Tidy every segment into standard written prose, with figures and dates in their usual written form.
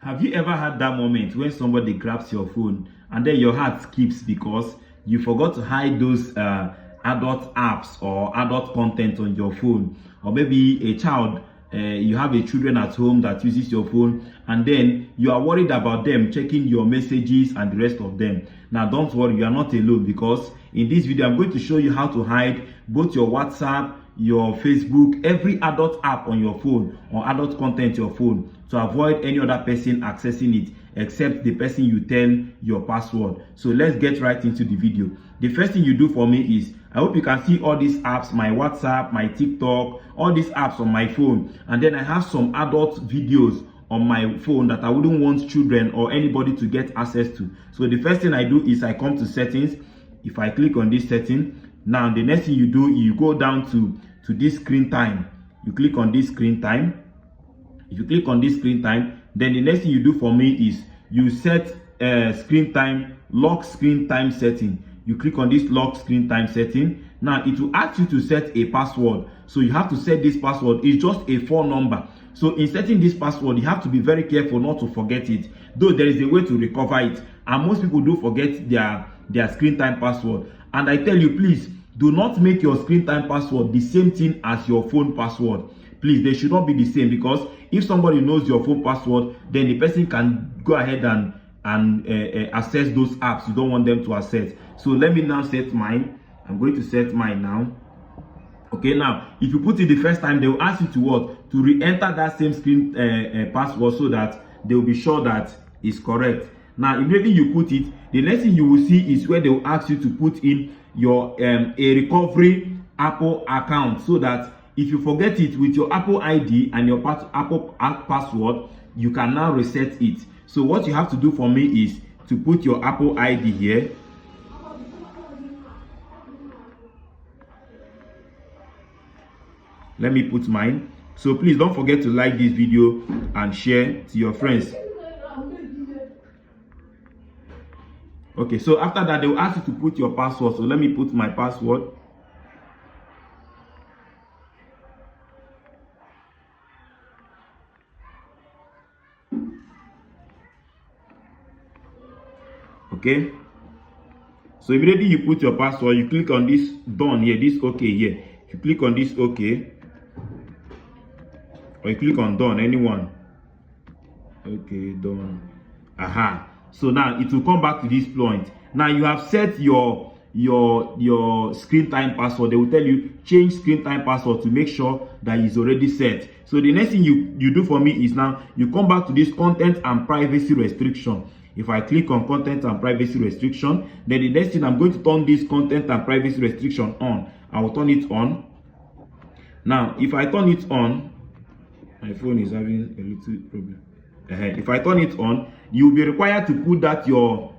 Have you ever had that moment when somebody grabs your phone and then your heart skips because you forgot to hide those adult apps or adult content on your phone? Or maybe a child, you have a children at home that uses your phone, and then you are worried about them checking your messages and the rest of them. Now don't worry, you are not alone, because in this video I'm going to show you how to hide both your WhatsApp, your Facebook, every adult app on your phone or adult content on your phone, to avoid any other person accessing it except the person you tell your password. So let's get right into the video. The first thing you do for me is, I hope you can see all these apps, my WhatsApp, my TikTok, all these apps on my phone, and then I have some adult videos on my phone that I wouldn't want children or anybody to get access to. So the first thing I do is I come to settings. If I click on this setting, now the next thing you do, you go down to this screen time. You click on this screen time. If you click on this screen time, then the next thing you do for me is you set screen time, lock screen time setting. You click on this lock screen time setting. Now it will ask you to set a password. So you have to set this password. It's just a 4 number. So in setting this password, you have to be very careful not to forget it. Though there is a way to recover it, and most people do forget their screen time password. And I tell you, please do not make your screen time password the same thing as your phone password. Please, they should not be the same, because if somebody knows your phone password, then the person can go ahead and access those apps you don't want them to access. So let me now set mine. I'm going to set mine now. Okay, now if you put it the first time, they will ask you to what? To re-enter that same screen password, so that they will be sure that it's correct. Now immediately you put it, the next thing you will see is where they will ask you to put in your a recovery Apple account, so that if you forget it with your Apple ID and your Apple password, you can now reset it. So what you have to do for me is to put your Apple ID here. Let me put mine. So please don't forget to like this video and share to your friends. Okay, so after that they will ask you to put your password. So let me put my password. Okay, so immediately you put your password, you click on this done here, this okay here. You click on this okay, or you click on done, anyone. Okay, done. Aha. So now it will come back to this point. Now you have set your screen time password. They will tell you change screen time password to make sure that it's already set. So the next thing you do for me is, now you come back to this content and privacy restriction. If I click on content and privacy restriction, then the next thing, I'm going to turn this content and privacy restriction on. I will turn it on. Now if I turn it on, my phone is having a little problem. If I turn it on, you'll be required to put that your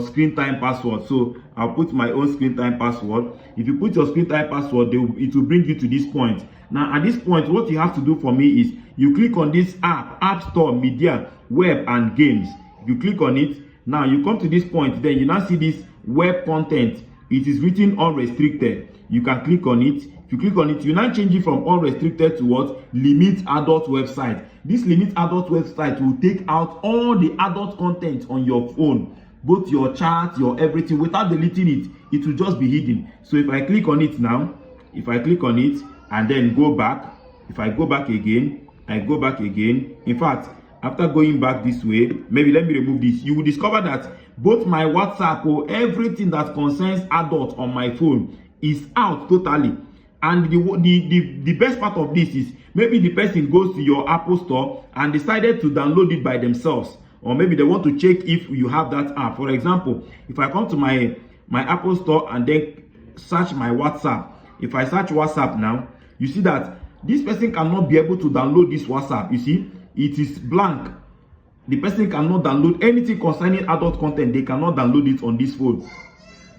screen time password. So I'll put my own screen time password. If you put your screen time password, it will bring you to this point. Now at this point, what you have to do for me is you click on this app store, media, web and games. You click on it. Now you come to this point, then you now see this web content. It is written unrestricted. You can click on it. If you click on it, you now change it from unrestricted to what? Limit adult website. This limit adult website will take out all the adult content on your phone, both your chat, your everything. Without deleting it, it will just be hidden. So if I click on it now, if I click on it and then go back, if I go back again, I go back again. In fact, after going back this way, maybe let me remove this, you will discover that both my WhatsApp or everything that concerns adult on my phone is out totally. And the best part of this is, maybe the person goes to your Apple store and decided to download it by themselves, or maybe they want to check if you have that app. For example, if I come to my Apple store and then search my WhatsApp, if I search WhatsApp now, you see that this person cannot be able to download this WhatsApp. You see, it is blank. The person cannot download anything concerning adult content. They cannot download it on this phone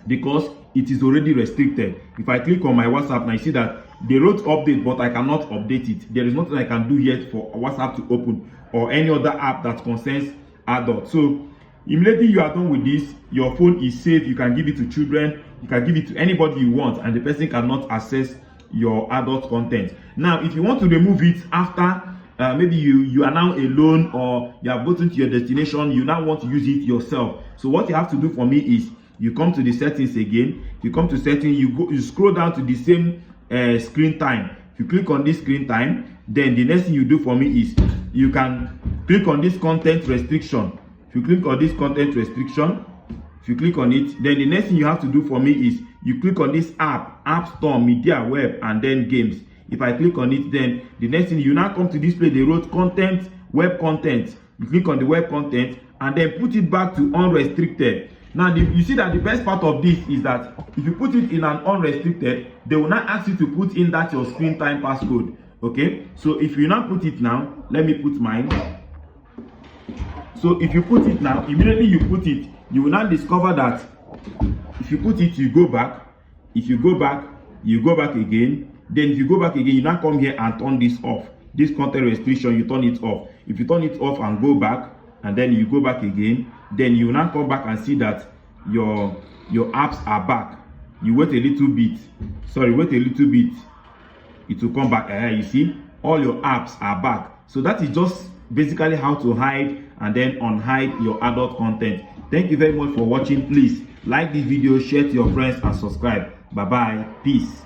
because it is already restricted. If I click on my WhatsApp, now you see that they wrote update, but I cannot update it. There is nothing I can do yet for WhatsApp to open, or any other app that concerns adult. So immediately you are done with this, your phone is safe. You can give it to children, you can give it to anybody you want, and the person cannot access your adult content. Now if you want to remove it after maybe you are now alone, or you have gotten to your destination, you now want to use it yourself. So what you have to do for me is you come to the settings again. You come to settings, you scroll down to the same screen time. If you click on this screen time, then the next thing you do for me is you can click on this content restriction. If you click on this content restriction, if you click on it, then the next thing you have to do for me is you click on this app store, media, web, and then games. If I click on it, then the next thing, you now come to display the road content, web content. You click on the web content and then put it back to unrestricted. Now you see that the best part of this is that if you put it in an unrestricted, they will not ask you to put in that your screen time passcode. Okay, so if you now put it now, let me put mine. So if you put it now, immediately you put it, you will now discover that if you put it, you go back. If you go back, you go back again. Then if you go back again, you now come here and turn this off. This content restriction, you turn it off. If you turn it off and go back, and then you go back again, then you will now come back and see that your apps are back. You wait a little bit. Sorry, wait a little bit. It will come back. You see, all your apps are back. So that is just basically how to hide and then unhide your adult content. Thank you very much for watching. Please like this video, share to your friends, and subscribe. Bye bye. Peace.